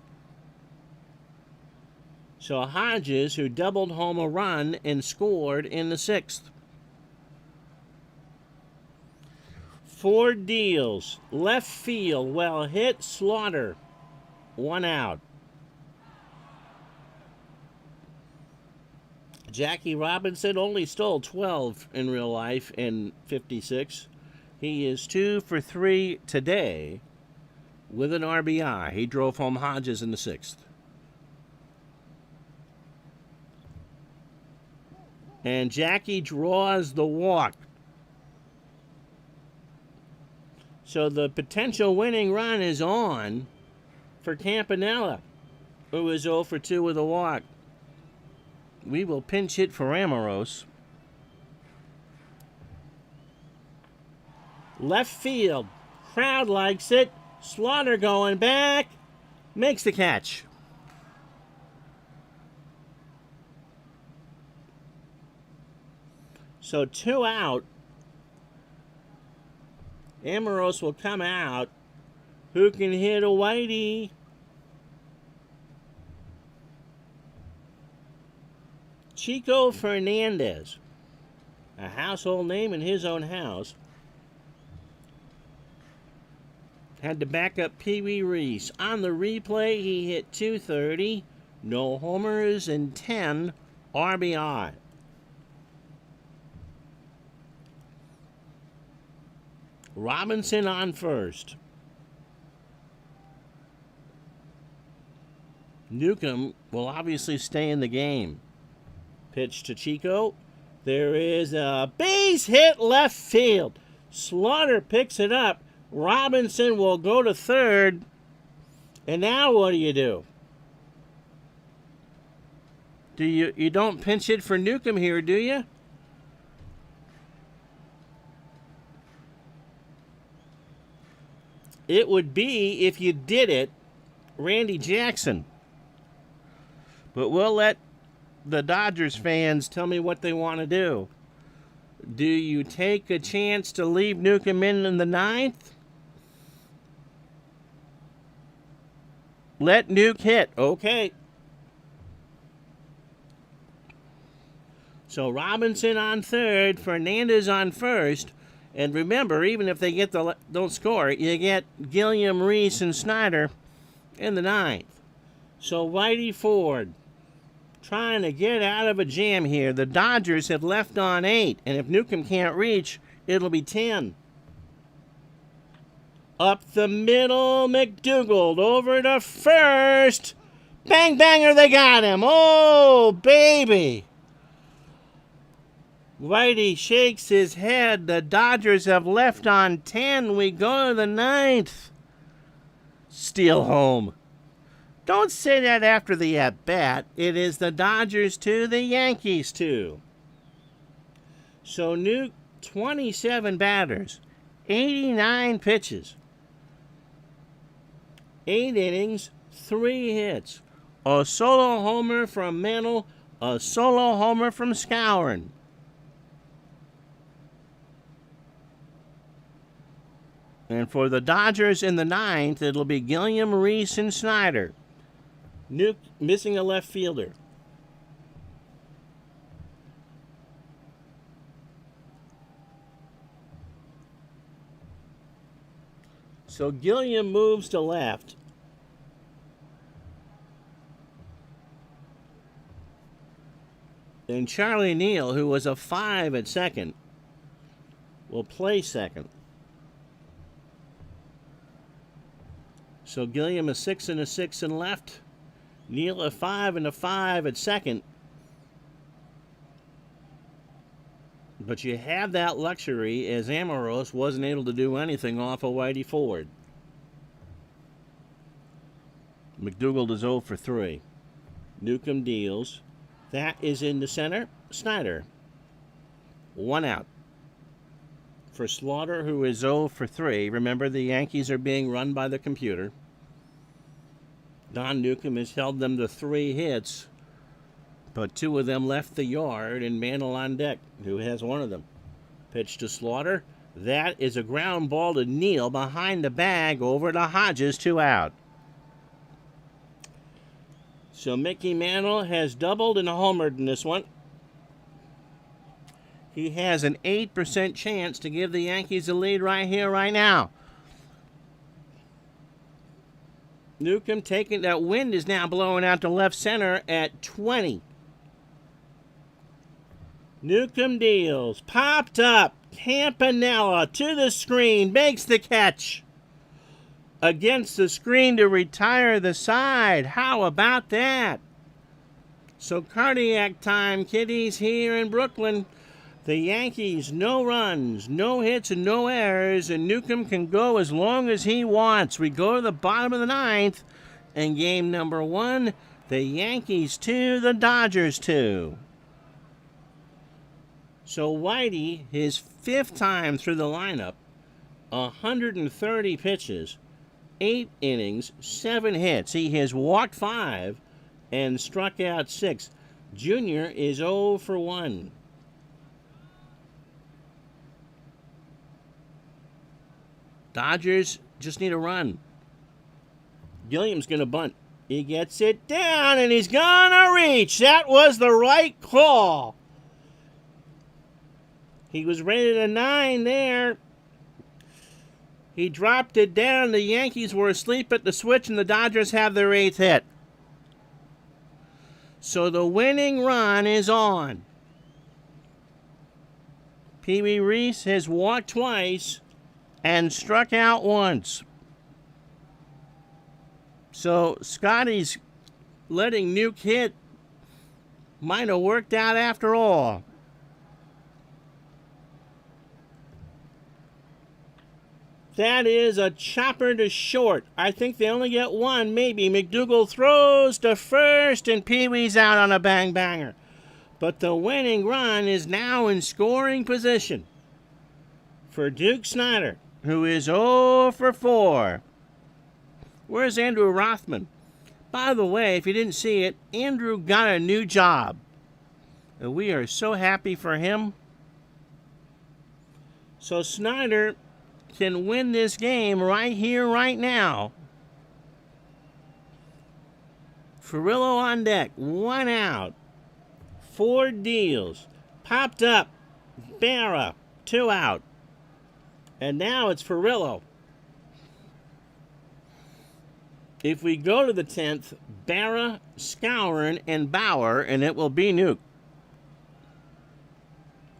So Hodges, who doubled home a run and scored in the 6th. Ford deals. Left field, well hit. Slaughter, 1 out. Jackie Robinson only stole 12 in real life in 56. He is 2 for 3 today with an RBI. He drove home Hodges in the 6th. And Jackie draws the walk. So the potential winning run is on for Campanella, who is 0 for 2 with a walk. We will pinch hit for Amoros. Left field. Crowd likes it. Slaughter going back. Makes the catch. So 2 out. Amorose will come out. Who can hit a Whitey? Chico Fernandez, a household name in his own house, had to back up Pee Wee Reese. On the replay, he hit .230, no homers, and 10 RBI. Robinson on first. Newcomb will obviously stay in the game. Pitch to Chico. There is a base hit left field. Slaughter picks it up. Robinson will go to third. And now what do? You don't pinch hit for Newcomb here, do you? It would be, if you did it, Randy Jackson. But we'll let the Dodgers fans tell me what they want to do. Do you take a chance to leave Newcomb in the 9th? Let Nuke hit. Okay. So Robinson on third, Fernandez on first. And remember, even if they don't score, you get Gilliam, Reese, and Snyder in the 9th. So Whitey Ford trying to get out of a jam here. The Dodgers have left on 8, and if Newcomb can't reach, it'll be 10. Up the middle, McDougald over to first. Bang, banger, they got him. Oh, baby. Whitey shakes his head. The Dodgers have left on 10. We go to the 9th. Steal home. Don't say that after the at-bat. It is the Dodgers 2, the Yankees 2. So Nuke, 27 batters, 89 pitches, 8 innings, 3 hits. A solo homer from Mantle, a solo homer from Skowron. And for the Dodgers in the 9th, it'll be Gilliam, Reese, and Snyder. Nuke missing a left fielder. So Gilliam moves to left. And Charlie Neal, who was a 5 at second, will play second. So Gilliam a 6 and a 6 in left. Neal a 5 and a 5 at second. But you have that luxury as Amorose wasn't able to do anything off of Whitey Ford. McDougald is 0 for 3. Newcomb deals. That is in the center. Snyder. 1 out. For Slaughter, who is 0 for 3. Remember, the Yankees are being run by the computer. Don Newcomb has held them to 3 hits, but 2 of them left the yard, and Mantle on deck, who has 1 of them. Pitch to Slaughter. That is a ground ball to Neal behind the bag over to Hodges, 2 out. So Mickey Mantle has doubled and homered in this one. He has an 8% chance to give the Yankees a lead right here, right now. Newcomb taking, that wind is now blowing out to left center at 20. Newcomb deals. Popped up. Campanella to the screen. Makes the catch. Against the screen to retire the side. How about that? So cardiac time, kiddies, here in Brooklyn. The Yankees, no runs, no hits, and no errors, and Newcomb can go as long as he wants. We go to the bottom of the 9th, and game number 1, the Yankees 2, the Dodgers 2. So Whitey, his 5th time through the lineup, 130 pitches, 8 innings, 7 hits. He has walked 5 and struck out 6. Junior is 0 for 1. Dodgers just need a run. Gilliam's going to bunt. He gets it down, and he's going to reach. That was the right call. He was rated a 9 there. He dropped it down. The Yankees were asleep at the switch, and the Dodgers have their 8th hit. So the winning run is on. Pee Wee Reese has walked twice and struck out once. So Scotty's letting Nuke hit might have worked out after all. That is a chopper to short. I think they only get one, maybe. McDougal throws to first, and Pee Wee's out on a bang-banger. But the winning run is now in scoring position for Duke Snider, who is 0 for 4. Where's Andrew Rothman? By the way, if you didn't see it, Andrew got a new job. And we are so happy for him. So Snider can win this game right here, right now. Furillo on deck, 1 out. 4 deals. Popped up. Barra, 2 out. And now it's Furillo. If we go to the 10th, Barra, Skowron, and Bauer, and it will be Nuke.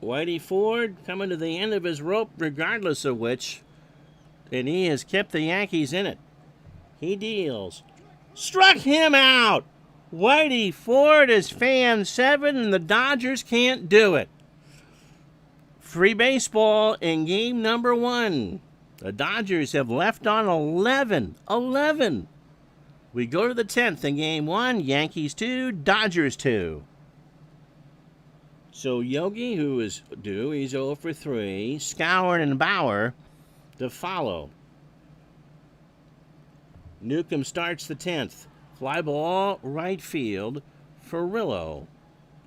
Whitey Ford coming to the end of his rope, regardless of which, and he has kept the Yankees in it. He deals. Struck him out! Whitey Ford is fan 7, and the Dodgers can't do it. Free baseball in game number 1. The Dodgers have left on 11. 11. We go to the 10th in game 1. Yankees 2, Dodgers 2. So Yogi, who is due, he's 0 for 3. Skowron and Bauer to follow. Newcomb starts the 10th. Fly ball, right field. Furillo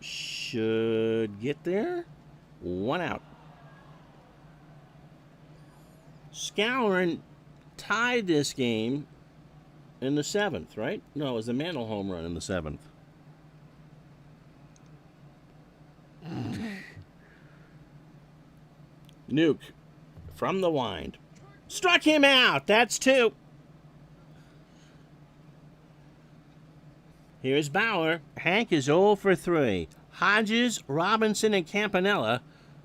should get there. 1 out. Skowron tied this game in the 7th, right? No, it was the Mantle home run in the 7th. Nuke from the wind. Struck him out. That's 2. Here's Bauer. Hank is 0 for 3. Hodges, Robinson, and Campanella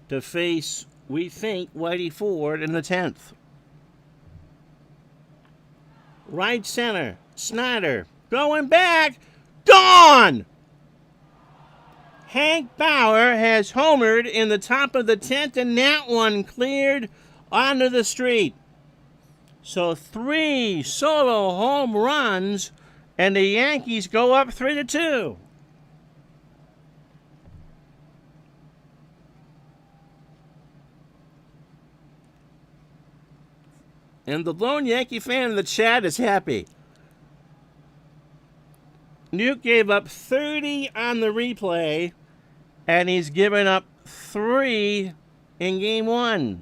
to face, we think, Whitey Ford in the 10th. Right center, Snider. Going back. Gone! Hank Bauer has homered in the top of the 10th, and that one cleared onto the street. So 3 solo home runs, and the Yankees go up 3-2. And the lone Yankee fan in the chat is happy. Nuke gave up 30 on the replay, and he's given up 3 in game 1.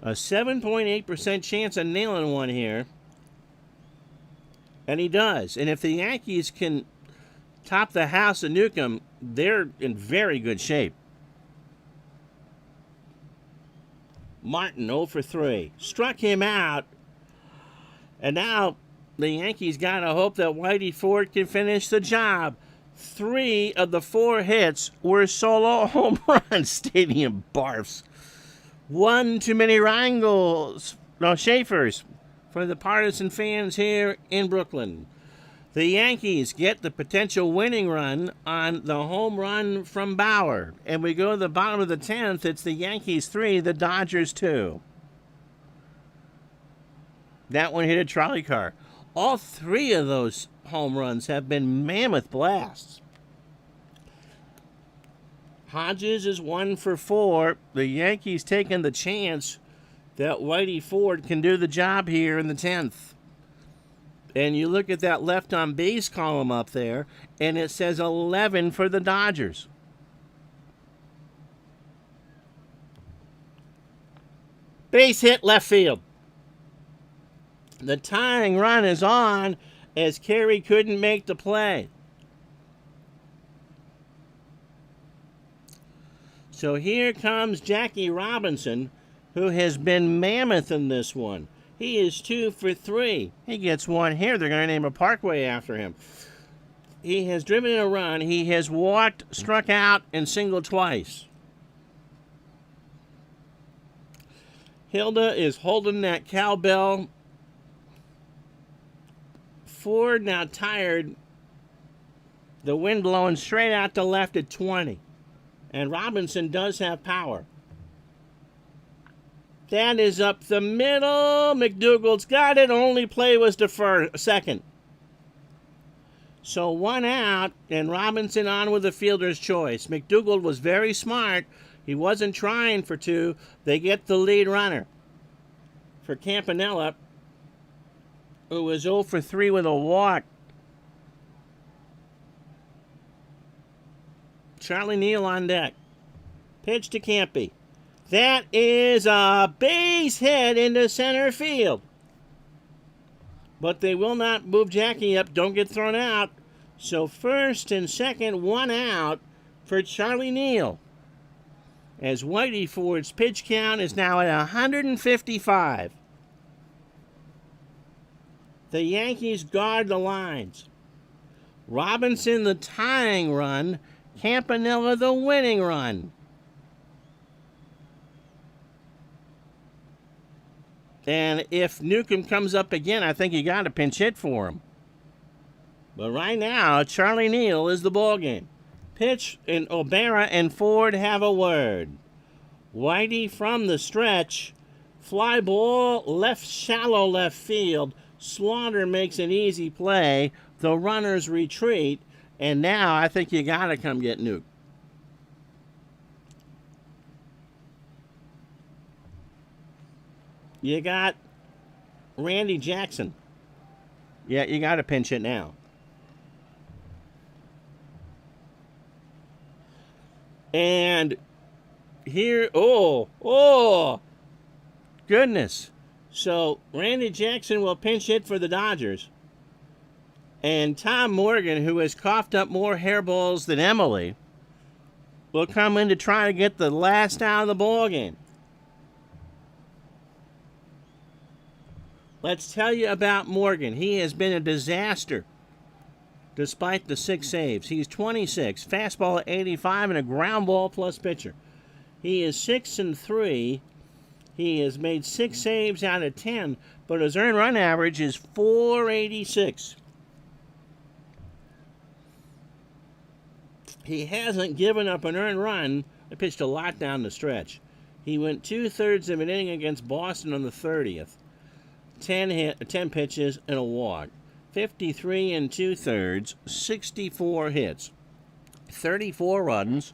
A 7.8% chance of nailing one here. And he does. And if the Yankees can top the house of Newcomb, they're in very good shape. Martin 0 for 3. Struck him out. And now the Yankees got to hope that Whitey Ford can finish the job. 3 of the 4 hits were solo home runs. Stadium barfs. 1 too many Schaefers for the partisan fans here in Brooklyn. The Yankees get the potential winning run on the home run from Bauer. And we go to the bottom of the 10th. It's the Yankees 3, the Dodgers 2. That one hit a trolley car. All 3 of those home runs have been mammoth blasts. Hodges is 1 for 4. The Yankees taking the chance that Whitey Ford can do the job here in the 10th. And you look at that left on base column up there, and it says 11 for the Dodgers. Base hit left field. The tying run is on as Carey couldn't make the play. So here comes Jackie Robinson, who has been mammoth in this one. He is 2 for 3. He gets one here. They're going to name a parkway after him. He has driven in a run. He has walked, struck out, and singled twice. Hilda is holding that cowbell. Ford now tired. The wind blowing straight out to left at 20. And Robinson does have power. That is up the middle. McDougal's got it. Only play was deferred. Second. So 1 out, and Robinson on with the fielder's choice. McDougal was very smart. He wasn't trying for 2. They get the lead runner for Campanella, who was 0 for 3 with a walk. Charlie Neal on deck. Pitch to Campy. That is a base hit into center field. But they will not move Jackie up. Don't get thrown out. So first and second, 1 out for Charlie Neal. As Whitey Ford's pitch count is now at 155. The Yankees guard the lines. Robinson the tying run. Campanella the winning run. And if Newcomb comes up again, I think you got to pinch hit for him. But right now, Charlie Neal is the ballgame. Pitch, and O'Bara and Ford have a word. Whitey from the stretch. Fly ball, shallow left field. Slaughter makes an easy play. The runners retreat. And now I think you got to come get Nuke. You got Randy Jackson. Yeah, you got to pinch it now. And here, goodness. So Randy Jackson will pinch hit for the Dodgers. And Tom Morgan, who has coughed up more hairballs than Emily, will come in to try to get the last out of the ballgame. Let's tell you about Morgan. He has been a disaster despite the 6 saves. He's 26, fastball at 85, and a ground ball plus pitcher. He is 6 and 3. He has made 6 saves out of 10, but his earned run average is .486. He hasn't given up an earned run. I pitched a lot down the stretch. He went 2/3 of an inning against Boston on the 30th. 10 pitches and a walk. 53 and 2/3, 64 hits, 34 runs,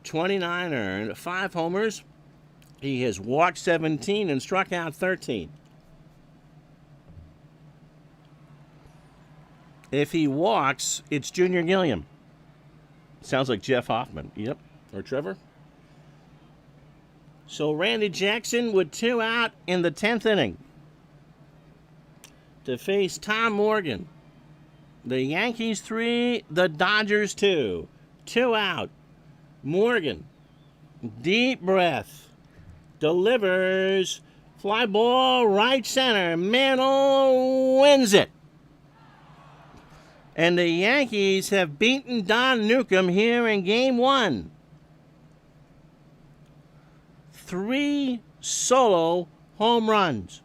29 earned, 5 homers. He has walked 17 and struck out 13. If he walks, it's Junior Gilliam. Sounds like Jeff Hoffman. Yep. Or Trevor. So Randy Jackson with 2 out in the 10th inning to face Tom Morgan. The Yankees 3, the Dodgers 2. 2 out. Morgan, deep breath, delivers, fly ball right center. Mantle wins it. And the Yankees have beaten Don Newcomb here in Game 1. 3 solo home runs.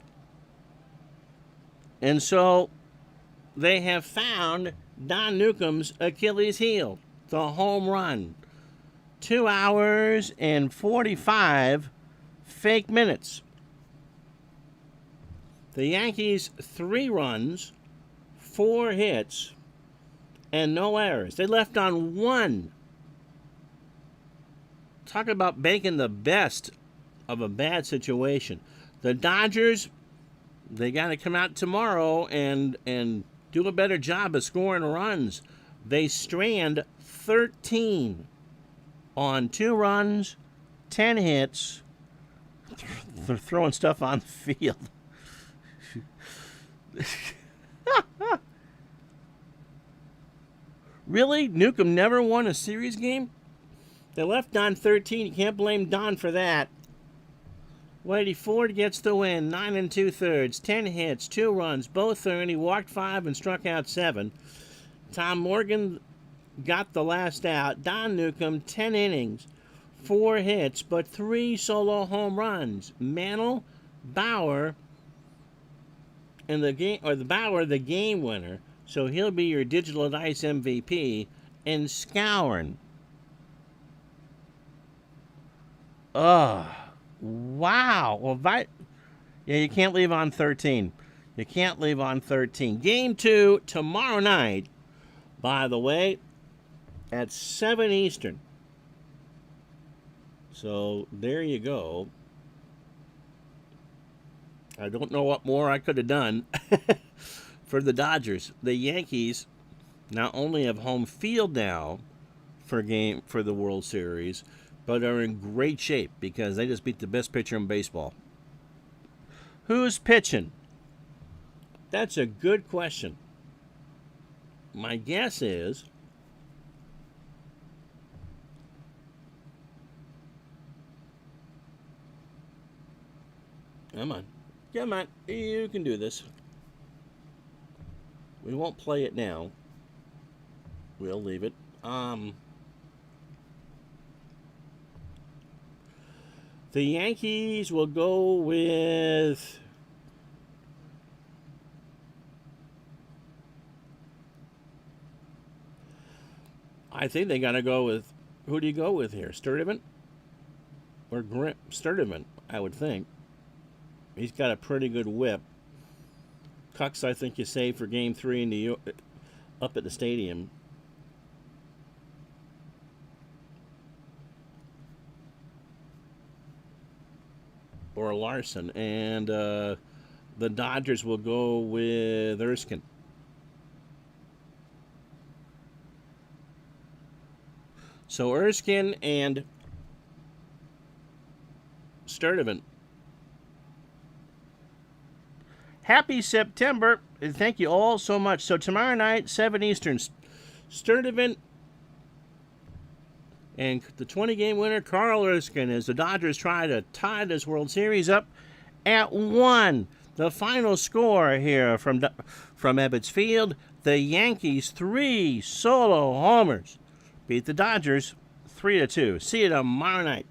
And so they have found Don Newcomb's Achilles heel, the home run. 2 hours and 45 fake minutes. The Yankees 3 runs, 4 hits, and no errors. They left on 1 talk about making the best of a bad situation. The Dodgers, they got to come out tomorrow and do a better job of scoring runs. They strand 13 on 2 runs, 10 hits. They're throwing stuff on the field. Really? Newcomb never won a series game? They left Don 13. You can't blame Don for that. Whitey Ford gets the win. 9 2/3, 10 hits, 2 runs, both earned. He walked 5 and struck out 7. Tom Morgan got the last out. Don Newcomb, 10 innings, 4 hits, but 3 solo home runs. Mantle, Bauer, and the game winner. So he'll be your Digital Dice MVP. And Scourin. Oh, wow. Well, yeah, you can't leave on 13. You can't leave on 13. Game 2 tomorrow night, by the way, at 7 Eastern. So there you go. I don't know what more I could have done for the Dodgers. The Yankees not only have home field now for the World Series, but are in great shape because they just beat the best pitcher in baseball. Who's pitching? That's a good question. My guess is Come on. You can do this. We won't play it now. We'll leave it. The Yankees will go with I think they got to go with, who do you go with here? Sturdivant? Or Sturdivant, I would think. He's got a pretty good whip. Cucks, I think you save for Game 3 in New York, up at the stadium. Or Larson. And the Dodgers will go with Erskine. So Erskine and Sturdivant. Happy September. And thank you all so much. So tomorrow night, 7 Eastern, Sturdivant and the 20-game winner, Carl Erskine, as the Dodgers try to tie this World Series up at 1. The final score here from Ebbets Field, the Yankees 3 solo homers beat the Dodgers 3-2. See you tomorrow night.